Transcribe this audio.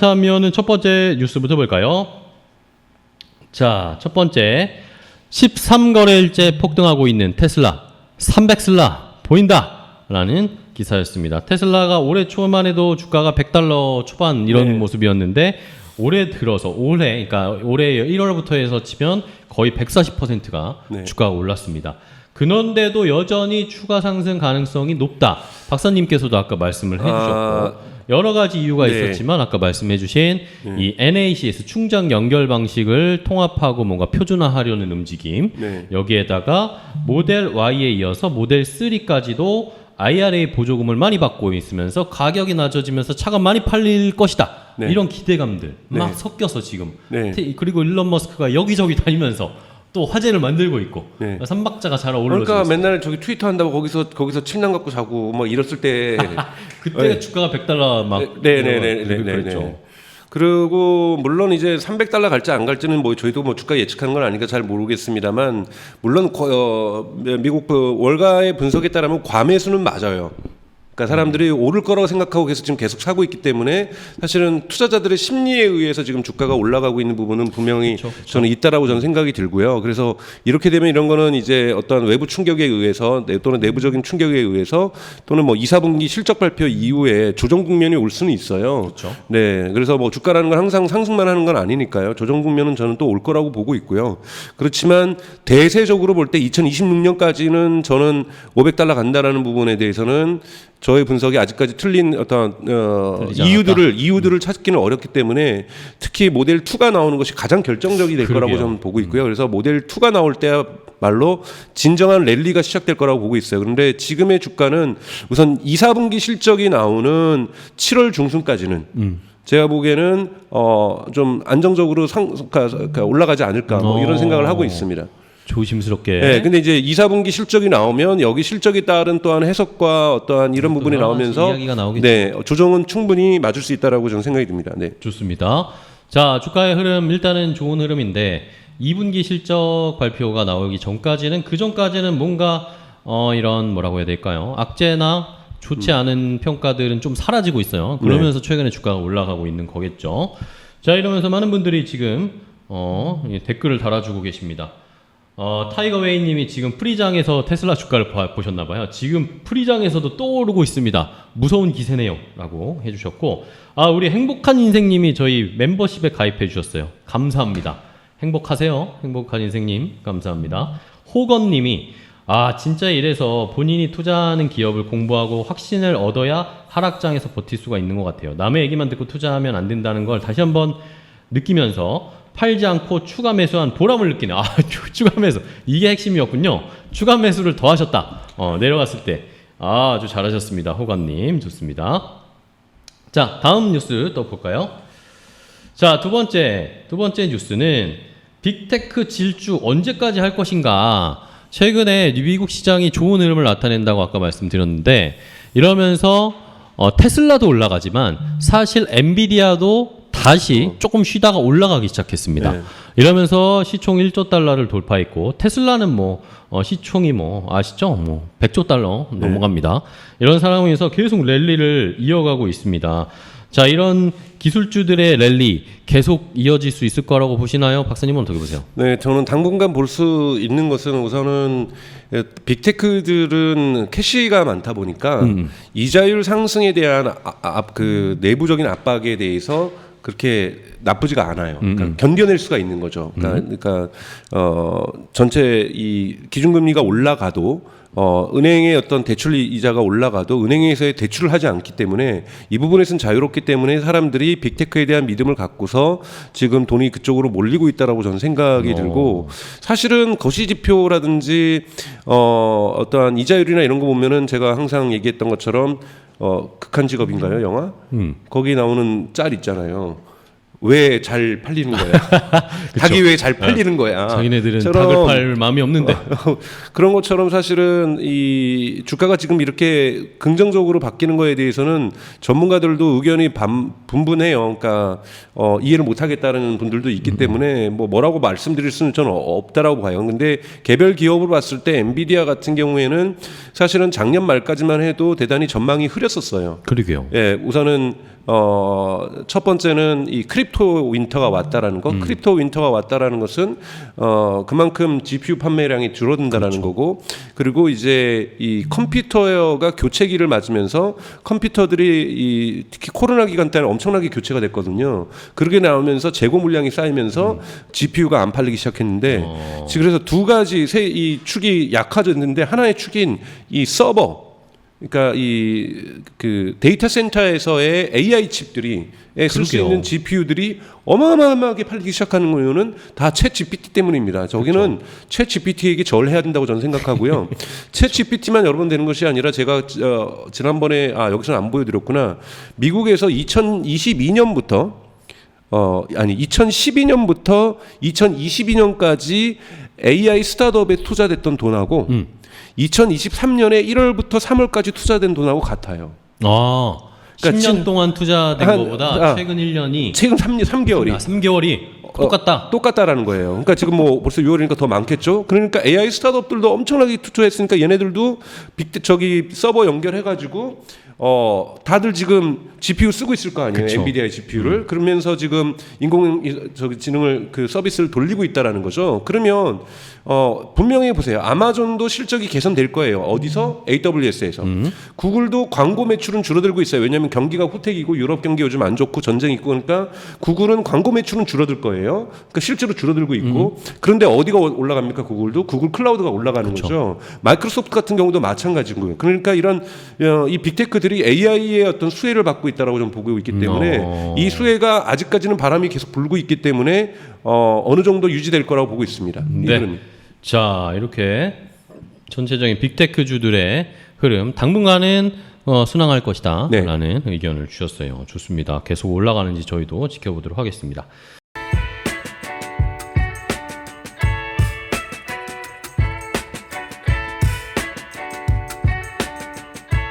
그렇다면은 첫 번째 뉴스부터 볼까요? 자, 첫 번째 13거래일째 폭등하고 있는 테슬라 300슬라 보인다라는 기사였습니다. 테슬라가 올해 초만 해도 주가가 $100 초반 이런 모습이었는데 올해 들어서 그러니까 올해 1월부터 해서 치면 거의 140%가 주가가 올랐습니다. 그런데도 여전히 추가 상승 가능성이 높다. 박사님께서도 아까 말씀을 해주셨고 여러 가지 이유가 있었지만 아까 말씀해주신 이 NACS 충전 연결 방식을 통합하고 뭔가 표준화하려는 움직임 여기에다가 모델 Y에 이어서 모델 3까지도 IRA 보조금을 많이 받고 있으면서 가격이 낮아지면서 차가 많이 팔릴 것이다. 이런 기대감들 막 섞여서 지금 그리고 일론 머스크가 여기저기 다니면서 또 화제를 만들고 있고 삼박자가 잘 어울러지고 그러니까 맨날 저기 트위터 한다고 거기서 침낭 갖고 자고 뭐 이랬을 때 그때 주가가 $100 막 그랬죠. 그리고 물론 이제 $300 갈지 안 갈지는 뭐 저희도 뭐 주가 예측하는 건 아니니까 잘 모르겠습니다만 물론 미국 그 월가의 분석에 따르면 과매수는 맞아요. 그러니까 사람들이 오를 거라고 생각하고 지금 계속 사고 있기 때문에 사실은 투자자들의 심리에 의해서 지금 주가가 올라가고 있는 부분은 분명히 저는 있다라고 저는 생각이 들고요. 그래서 이렇게 되면 이런 거는 이제 어떤 외부 충격에 의해서 또는 내부적인 충격에 의해서 또는 뭐 2, 4분기 실적 발표 이후에 조정 국면이 올 수는 있어요. 네, 그래서 뭐 주가라는 건 항상 상승만 하는 건 아니니까요. 조정 국면은 저는 또 올 거라고 보고 있고요. 그렇지만 대세적으로 볼 때 2026년까지는 저는 $500 간다라는 부분에 대해서는 저의 분석이 아직까지 틀린 어떤 이유들을 찾기는 어렵기 때문에 특히 모델 2가 나오는 것이 가장 결정적이 될 거라고 저는 보고 있고요. 그래서 모델 2가 나올 때야말로 진정한 랠리가 시작될 거라고 보고 있어요. 그런데 지금의 주가는 우선 2, 4분기 실적이 나오는 7월 중순까지는 제가 보기에는 좀 안정적으로 올라가지 않을까 뭐 이런 생각을 하고 있습니다. 조심스럽게. 네, 근데 이제 2, 4분기 실적이 나오면 여기 실적에 따른 또한 해석과 어떠한 이런 부분이 나오면서 이야기가 나오겠죠. 조정은 충분히 맞을 수 있다라고 저는 생각이 듭니다. 네. 좋습니다. 자, 주가의 흐름 일단은 좋은 흐름인데 2분기 실적 발표가 나오기 전까지는 그 전까지는 뭔가 이런 뭐라고 해야 될까요? 악재나 좋지 않은 평가들은 좀 사라지고 있어요. 그러면서 최근에 주가가 올라가고 있는 거겠죠. 자, 이러면서 많은 분들이 지금 댓글을 달아주고 계십니다. 타이거 웨이님이 지금 프리장에서 테슬라 주가를 보셨나봐요. 지금 프리장에서도 또 오르고 있습니다. 무서운 기세네요 라고 해주셨고 우리 행복한 인생님이 저희 멤버십에 가입해 주셨어요. 감사합니다. 행복하세요. 행복한 인생님 감사합니다. 호건님이 진짜 이래서 본인이 투자하는 기업을 공부하고 확신을 얻어야 하락장에서 버틸 수가 있는 것 같아요. 남의 얘기만 듣고 투자하면 안 된다는 걸 다시 한번 느끼면서 팔지 않고 추가 매수한 보람을 느끼네. 추가 매수. 이게 핵심이었군요. 추가 매수를 더 하셨다. 내려갔을 때. 아주 잘하셨습니다. 호관님. 좋습니다. 자, 다음 뉴스 또 볼까요? 자, 두 번째 뉴스는 빅테크 질주 언제까지 할 것인가. 최근에 미국 시장이 좋은 흐름을 나타낸다고 아까 말씀드렸는데 이러면서 테슬라도 올라가지만 사실 엔비디아도 다시 조금 쉬다가 올라가기 시작했습니다. 이러면서 시총 $1조 돌파했고 테슬라는 시총이 아시죠? $100조 넘어갑니다. 이런 상황에서 계속 랠리를 이어가고 있습니다. 자, 이런 기술주들의 랠리 계속 이어질 수 있을 거라고 보시나요? 박사님은 어떻게 보세요? 네, 저는 당분간 볼 수 있는 것은 우선은 빅테크들은 캐시가 많다 보니까 이자율 상승에 대한 그 내부적인 압박에 대해서 그렇게 나쁘지가 않아요. 그러니까 견뎌낼 수가 있는 거죠. 그러니까 전체 이 기준금리가 올라가도 은행의 어떤 대출 이자가 올라가도 은행에서의 대출을 하지 않기 때문에 이 부분에서는 자유롭기 때문에 사람들이 빅테크에 대한 믿음을 갖고서 지금 돈이 그쪽으로 몰리고 있다라고 저는 생각이 들고 사실은 거시지표라든지 어떠한 이자율이나 이런 거 보면은 제가 항상 얘기했던 것처럼 극한 직업인가요, 영화? 거기 나오는 짤 있잖아요. 왜 잘 팔리는 거야? 닭이 왜 잘 팔리는 거야. 자기네들은 처럼 닭을 팔 마음이 없는데. 그런 것처럼 사실은 이 주가가 지금 이렇게 긍정적으로 바뀌는 거에 대해서는 전문가들도 의견이 분분해요. 그러니까 이해를 못하겠다는 분들도 있기 때문에 뭐라고 말씀드릴 수는 저는 없다라고 봐요. 근데 개별 기업으로 봤을 때 엔비디아 같은 경우에는 사실은 작년 말까지만 해도 대단히 전망이 흐렸었어요. 그러게요. 예, 우선은 첫 번째는 이 크립토 윈터가 왔다라는 거. 크립토 윈터가 왔다라는 것은 그만큼 GPU 판매량이 줄어든다라는 거고, 그리고 이제 이 컴퓨터가 교체기를 맞으면서 컴퓨터들이 특히 코로나 기간 때는 엄청나게 교체가 됐거든요. 그렇게 나오면서 재고 물량이 쌓이면서 GPU가 안 팔리기 시작했는데, 지금 그래서 두 가지 이 축이 약화졌는데, 하나의 축인 이 서버, 그러니까 그 데이터 센터에서의 AI 칩들이 쓸 수 있는 GPU들이 어마어마하게 팔리기 시작하는 이유는 다 챗 GPT 때문입니다. 저기는 챗 GPT에게 절해야 된다고 저는 생각하고요. 챗 GPT만 여러 번 되는 것이 아니라 제가 지난번에 여기서는 안 보여드렸구나. 미국에서 2012년부터 2012년부터 2022년까지 AI 스타트업에 투자됐던 돈하고 2023년에 1월부터 3월까지 투자된 돈하고 같아요. 그러니까 10년 동안 투자된 것보다 최근 3개월이 3개월이 똑같다라는 거예요. 그러니까 지금 뭐 벌써 6월이니까 더 많겠죠. 그러니까 AI 스타트업들도 엄청나게 투자했으니까 얘네들도 서버 연결해가지고 다들 지금 GPU 쓰고 있을 거 아니에요. 엔비디아의 GPU를. 그러면서 지금 인공지능을 그 서비스를 돌리고 있다라는 거죠. 그러면 분명히 보세요. 아마존도 실적이 개선될 거예요. 어디서? AWS에서. 구글도 광고 매출은 줄어들고 있어요. 왜냐하면 경기가 후퇴기고 유럽 경기 요즘 안 좋고 전쟁이 있고, 그러니까 구글은 광고 매출은 줄어들 거예요. 그러니까 실제로 줄어들고 있고. 그런데 어디가 올라갑니까? 구글도? 구글 클라우드가 올라가는 거죠. 마이크로소프트 같은 경우도 마찬가지고요. 그러니까 이런 이 빅테크들이 AI의 어떤 수혜를 받고 있다라고 좀 보고 있기 때문에 이 수혜가 아직까지는 바람이 계속 불고 있기 때문에 어느 정도 유지될 거라고 보고 있습니다. 네. 자, 이렇게 전체적인 빅테크주들의 흐름 당분간은 순항할 것이다 라는 의견을 주셨어요. 좋습니다. 계속 올라가는지 저희도 지켜보도록 하겠습니다.